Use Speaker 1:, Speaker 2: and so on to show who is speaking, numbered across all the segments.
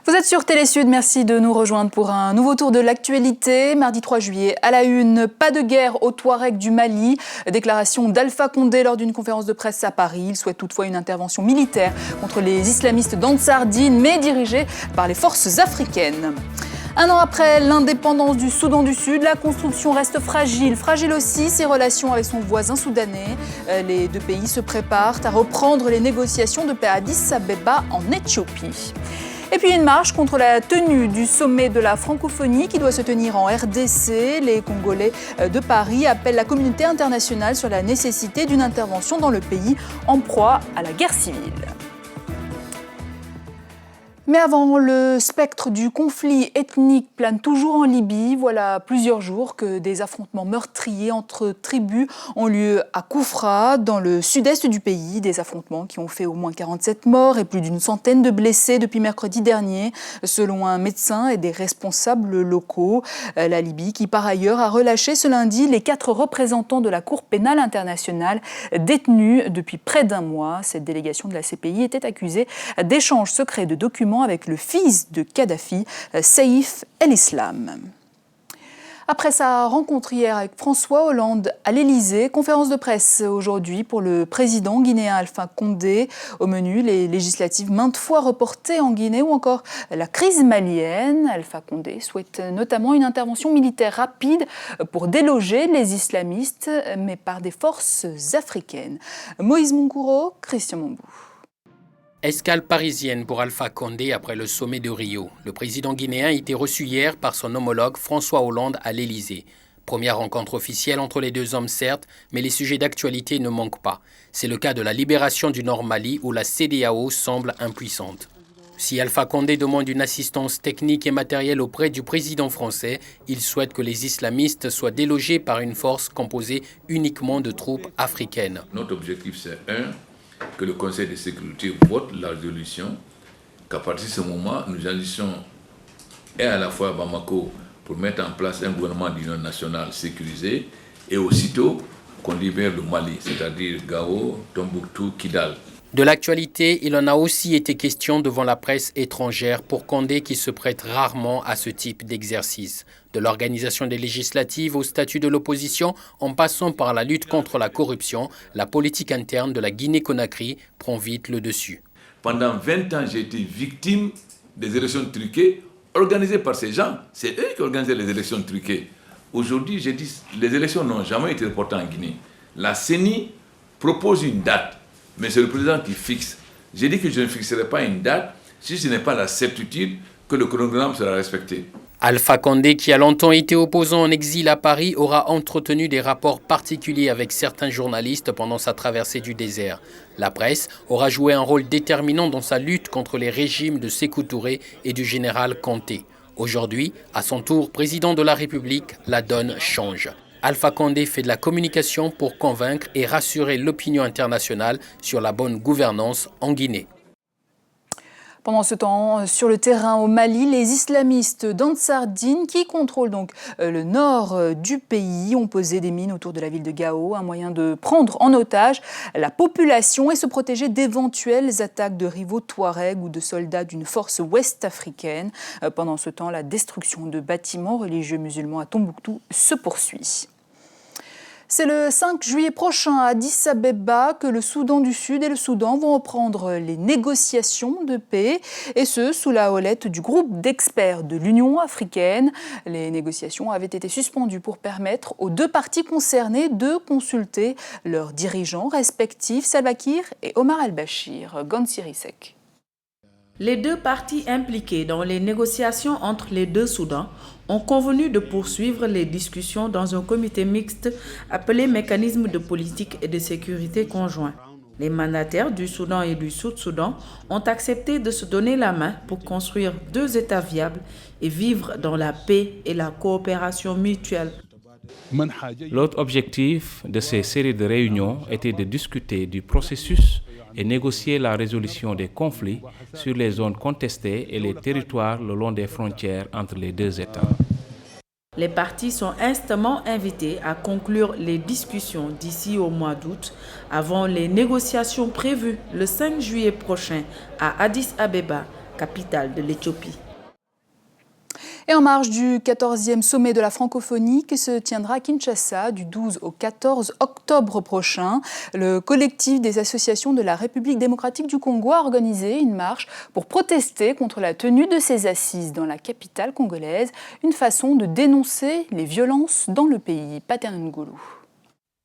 Speaker 1: Vous êtes sur Télé Sud, merci de nous rejoindre pour un nouveau tour de l'actualité. Mardi 3 juillet, à la une, pas de guerre aux Touaregs du Mali. Déclaration d'Alpha Condé lors d'une conférence de presse à Paris. Il souhaite toutefois une intervention militaire contre les islamistes d'Ansar Dine, mais dirigée par les forces africaines. Un an après l'indépendance du Soudan du Sud, la construction reste fragile. Fragile aussi ses relations avec son voisin soudanais. Les deux pays se préparent à reprendre les négociations de paix à Addis Abeba en Éthiopie. Et puis une marche contre la tenue du sommet de la francophonie qui doit se tenir en RDC. Les Congolais de Paris appellent la communauté internationale sur la nécessité d'une intervention dans le pays en proie à la guerre civile. Mais avant, le spectre du conflit ethnique plane toujours en Libye. Voilà plusieurs jours que des affrontements meurtriers entre tribus ont lieu à Koufra, dans le sud-est du pays. Des affrontements qui ont fait au moins 47 morts et plus d'une centaine de blessés depuis mercredi dernier, selon un médecin et des responsables locaux. La Libye qui, par ailleurs, a relâché ce lundi les 4 représentants de la Cour pénale internationale détenus depuis près d'un mois. Cette délégation de la CPI était accusée d'échanges secrets de documents avec le fils de Kadhafi, Saïf el-Islam. Après sa rencontre hier avec François Hollande à l'Élysée, conférence de presse aujourd'hui pour le président guinéen Alpha Condé. Au menu, les législatives maintes fois reportées en Guinée ou encore la crise malienne. Alpha Condé souhaite notamment une intervention militaire rapide pour déloger les islamistes, mais par des forces africaines. Moïse Munkouro, Christian Mambou.
Speaker 2: Escale parisienne pour Alpha Condé après le sommet de Rio. Le président guinéen a été reçu hier par son homologue François Hollande à l'Élysée. Première rencontre officielle entre les deux hommes certes, mais les sujets d'actualité ne manquent pas. C'est le cas de la libération du Nord Mali où la CEDEAO semble impuissante. Si Alpha Condé demande une assistance technique et matérielle auprès du président français, il souhaite que les islamistes soient délogés par une force composée uniquement de troupes africaines.
Speaker 3: Notre objectif c'est que le Conseil de sécurité vote la résolution, qu'à partir de ce moment, nous agissions et à la fois à Bamako pour mettre en place un gouvernement d'union nationale sécurisé et aussitôt qu'on libère le Mali, c'est-à-dire Gao, Tombouctou, Kidal.
Speaker 2: De l'actualité, il en a aussi été question devant la presse étrangère pour Condé qui se prête rarement à ce type d'exercice. De l'organisation des législatives au statut de l'opposition, en passant par la lutte contre la corruption, la politique interne de la Guinée-Conakry prend vite le dessus.
Speaker 3: Pendant 20 ans, j'ai été victime des élections truquées organisées par ces gens. C'est eux qui organisaient les élections truquées. Aujourd'hui, j'ai dit les élections n'ont jamais été reportées en Guinée. La CENI propose une date. Mais c'est le président qui fixe. J'ai dit que je ne fixerai pas une date si ce n'est pas la certitude que le chronogramme sera respecté.
Speaker 2: Alpha Condé, qui a longtemps été opposant en exil à Paris, aura entretenu des rapports particuliers avec certains journalistes pendant sa traversée du désert. La presse aura joué un rôle déterminant dans sa lutte contre les régimes de Sékou Touré et du général Kanté. Aujourd'hui, à son tour président de la République, la donne change. Alpha Condé fait de la communication pour convaincre et rassurer l'opinion internationale sur la bonne gouvernance en Guinée.
Speaker 1: Pendant ce temps, sur le terrain au Mali, les islamistes d'Ansar Dine, qui contrôlent donc le nord du pays, ont posé des mines autour de la ville de Gao, un moyen de prendre en otage la population et se protéger d'éventuelles attaques de rivaux touaregs ou de soldats d'une force ouest-africaine. Pendant ce temps, la destruction de bâtiments religieux musulmans à Tombouctou se poursuit. C'est le 5 juillet prochain à Addis Abeba que le Soudan du Sud et le Soudan vont reprendre les négociations de paix, et ce, sous la houlette du groupe d'experts de l'Union africaine. Les négociations avaient été suspendues pour permettre aux deux parties concernées de consulter leurs dirigeants respectifs, Salva Kiir et Omar al-Bashir. Gansirisek.
Speaker 4: Les deux parties impliquées dans les négociations entre les deux Soudans ont convenu de poursuivre les discussions dans un comité mixte appelé Mécanisme de politique et de sécurité conjoint. Les mandataires du Soudan et du Sud-Soudan ont accepté de se donner la main pour construire deux États viables et vivre dans la paix et la coopération mutuelle.
Speaker 5: L'autre objectif de ces séries de réunions était de discuter du processus et négocier la résolution des conflits sur les zones contestées et les territoires le long des frontières entre les deux États.
Speaker 4: Les parties sont instamment invitées à conclure les discussions d'ici au mois d'août avant les négociations prévues le 5 juillet prochain à Addis Abeba, capitale de l'Éthiopie.
Speaker 1: Et en marge du 14e sommet de la francophonie qui se tiendra à Kinshasa du 12 au 14 octobre prochain, le collectif des associations de la République démocratique du Congo a organisé une marche pour protester contre la tenue de ces assises dans la capitale congolaise, une façon de dénoncer les violences dans le pays. Paterno Ngoulou.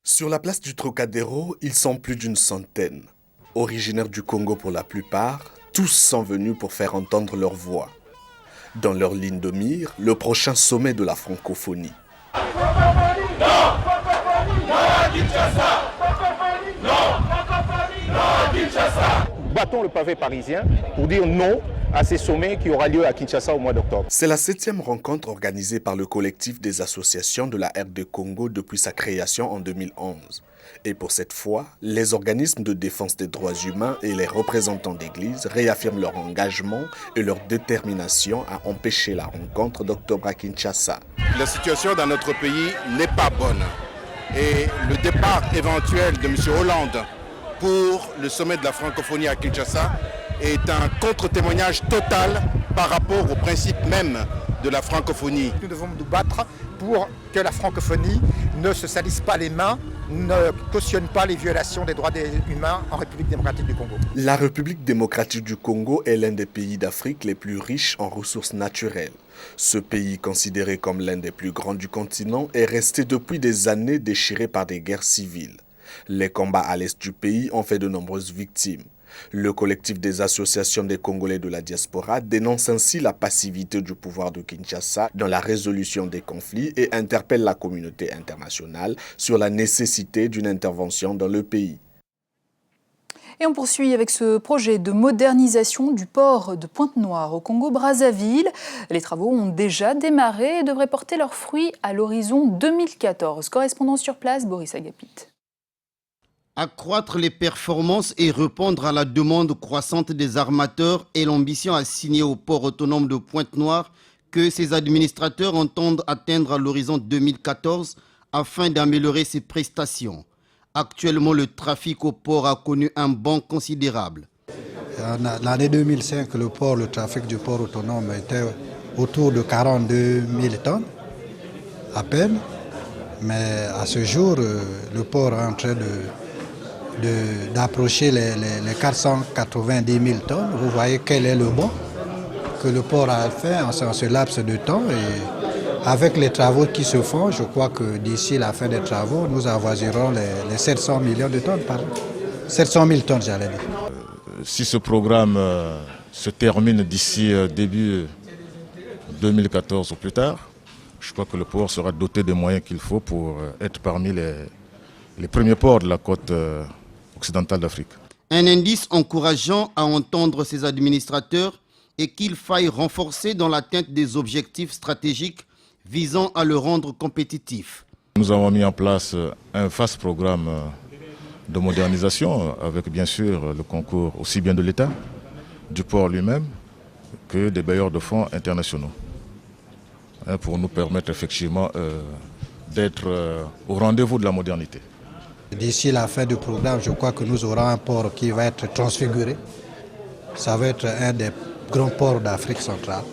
Speaker 6: Sur la place du Trocadéro, ils sont plus d'une centaine. Originaires du Congo pour la plupart, tous sont venus pour faire entendre leur voix. Dans leur ligne de mire, le prochain sommet de la francophonie.
Speaker 7: Battons le pavé parisien pour dire non à ces sommets qui aura lieu à Kinshasa au mois d'octobre.
Speaker 6: C'est la 7e rencontre organisée par le collectif des associations de la RD Congo depuis sa création en 2011. Et pour cette fois, les organismes de défense des droits humains et les représentants d'église réaffirment leur engagement et leur détermination à empêcher la rencontre d'octobre à Kinshasa.
Speaker 8: La situation dans notre pays n'est pas bonne. Et le départ éventuel de M. Hollande pour le sommet de la francophonie à Kinshasa est un contre-témoignage total par rapport au principe même de la francophonie.
Speaker 9: Nous devons nous battre pour que la francophonie ne se salisse pas les mains, ne cautionne pas les violations des droits humains en République démocratique du Congo.
Speaker 6: La République démocratique du Congo est l'un des pays d'Afrique les plus riches en ressources naturelles. Ce pays, considéré comme l'un des plus grands du continent, est resté depuis des années déchiré par des guerres civiles. Les combats à l'est du pays ont fait de nombreuses victimes. Le collectif des associations des Congolais de la diaspora dénonce ainsi la passivité du pouvoir de Kinshasa dans la résolution des conflits et interpelle la communauté internationale sur la nécessité d'une intervention dans le pays.
Speaker 1: Et on poursuit avec ce projet de modernisation du port de Pointe-Noire au Congo-Brazzaville. Les travaux ont déjà démarré et devraient porter leurs fruits à l'horizon 2014. Correspondant sur place, Boris Agapit.
Speaker 10: Accroître les performances et répondre à la demande croissante des armateurs est l'ambition assignée au port autonome de Pointe-Noire que ses administrateurs entendent atteindre à l'horizon 2014 afin d'améliorer ses prestations. Actuellement, le trafic au port a connu un bond considérable.
Speaker 11: L'année 2005, le trafic du port autonome était autour de 42 000 tonnes, à peine. Mais à ce jour, le port est en train d'approcher les 490 000 tonnes. Vous voyez quel est le bond que le port a fait en ce laps de temps. Et avec les travaux qui se font, je crois que d'ici la fin des travaux, nous avoisinerons les 700 millions de tonnes par an. 700 000 tonnes, j'allais dire.
Speaker 12: Si ce programme se termine d'ici début 2014 ou plus tard, je crois que le port sera doté des moyens qu'il faut pour être parmi les premiers ports de la côte occidentale d'Afrique.
Speaker 10: Un indice encourageant à entendre ses administrateurs est qu'il faille renforcer dans l'atteinte des objectifs stratégiques visant à le rendre compétitif.
Speaker 12: Nous avons mis en place un vaste programme de modernisation avec bien sûr le concours aussi bien de l'État, du port lui-même, que des bailleurs de fonds internationaux, pour nous permettre effectivement d'être au rendez-vous de la modernité.
Speaker 11: D'ici la fin du programme, je crois que nous aurons un port qui va être transfiguré. Ça va être un des grands ports d'Afrique centrale.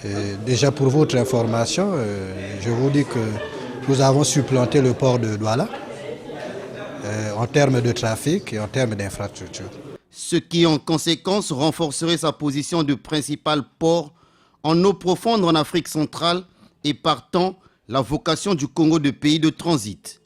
Speaker 11: Et déjà pour votre information, je vous dis que nous avons supplanté le port de Douala en termes de trafic et en termes d'infrastructure.
Speaker 10: Ce qui en conséquence renforcerait sa position de principal port en eau profonde en Afrique centrale et partant la vocation du Congo de pays de transit.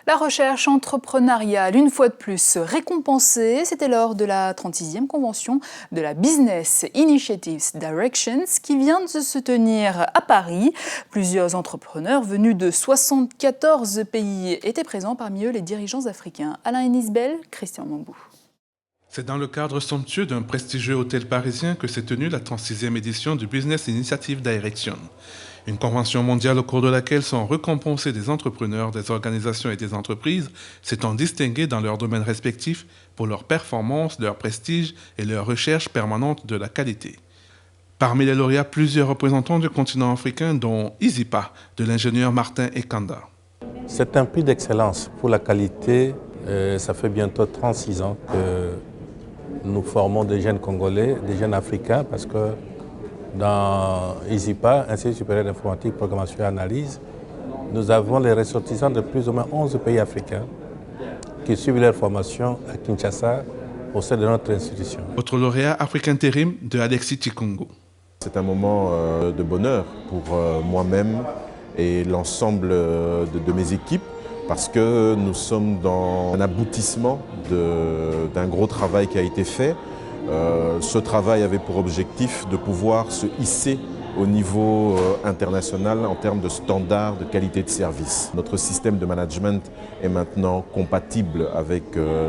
Speaker 1: La recherche entrepreneuriale, une fois de plus récompensée, c'était lors de la 36e convention de la Business Initiatives Directions qui vient de se tenir à Paris. Plusieurs entrepreneurs venus de 74 pays étaient présents, parmi eux les dirigeants africains. Alain Enisbel, Christian Mambou.
Speaker 13: C'est dans le cadre somptueux d'un prestigieux hôtel parisien que s'est tenue la 36e édition du Business Initiative Direction. Une convention mondiale au cours de laquelle sont récompensés des entrepreneurs, des organisations et des entreprises s'étant distingués dans leurs domaines respectifs pour leur performance, leur prestige et leur recherche permanente de la qualité. Parmi les lauréats, plusieurs représentants du continent africain, dont Isipa, de l'ingénieur Martin Ekanda.
Speaker 14: C'est un prix d'excellence pour la qualité. Ça fait bientôt 36 ans que nous formons des jeunes Congolais, des jeunes Africains, parce que dans ISIPA, Institut supérieur d'informatique, programmation et analyse, nous avons les ressortissants de plus ou moins 11 pays africains qui suivent leur formation à Kinshasa au sein de notre institution.
Speaker 13: Autre lauréat, Afrique Intérim de Alexis Chikungu.
Speaker 15: C'est un moment de bonheur pour moi-même et l'ensemble de mes équipes parce que nous sommes dans un aboutissement d'un gros travail qui a été fait. Ce travail avait pour objectif de pouvoir se hisser au niveau international en termes de standards de qualité de service. Notre système de management est maintenant compatible avec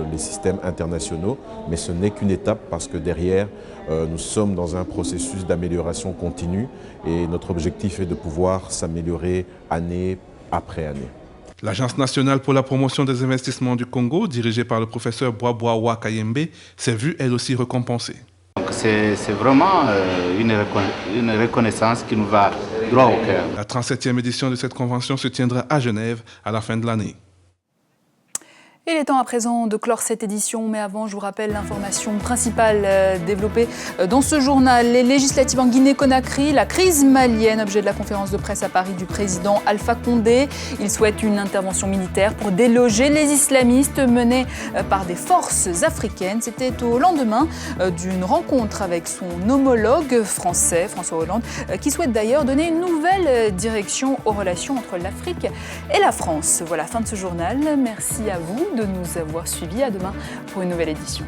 Speaker 15: les systèmes internationaux, mais ce n'est qu'une étape parce que derrière, nous sommes dans un processus d'amélioration continue et notre objectif est de pouvoir s'améliorer année après année.
Speaker 13: L'Agence nationale pour la promotion des investissements du Congo, dirigée par le professeur Boaboawa Kayembe, s'est vue elle aussi récompensée.
Speaker 16: C'est vraiment une reconnaissance qui nous va droit au cœur.
Speaker 13: La 37e édition de cette convention se tiendra à Genève à la fin de l'année.
Speaker 1: Il est temps à présent de clore cette édition, mais avant, je vous rappelle l'information principale développée dans ce journal. Les législatives en Guinée-Conakry, la crise malienne, objet de la conférence de presse à Paris du président Alpha Condé. Il souhaite une intervention militaire pour déloger les islamistes menés par des forces africaines. C'était au lendemain d'une rencontre avec son homologue français, François Hollande, qui souhaite d'ailleurs donner une nouvelle direction aux relations entre l'Afrique et la France. Voilà, fin de ce journal. Merci à vous de nous avoir suivis. À demain pour une nouvelle édition.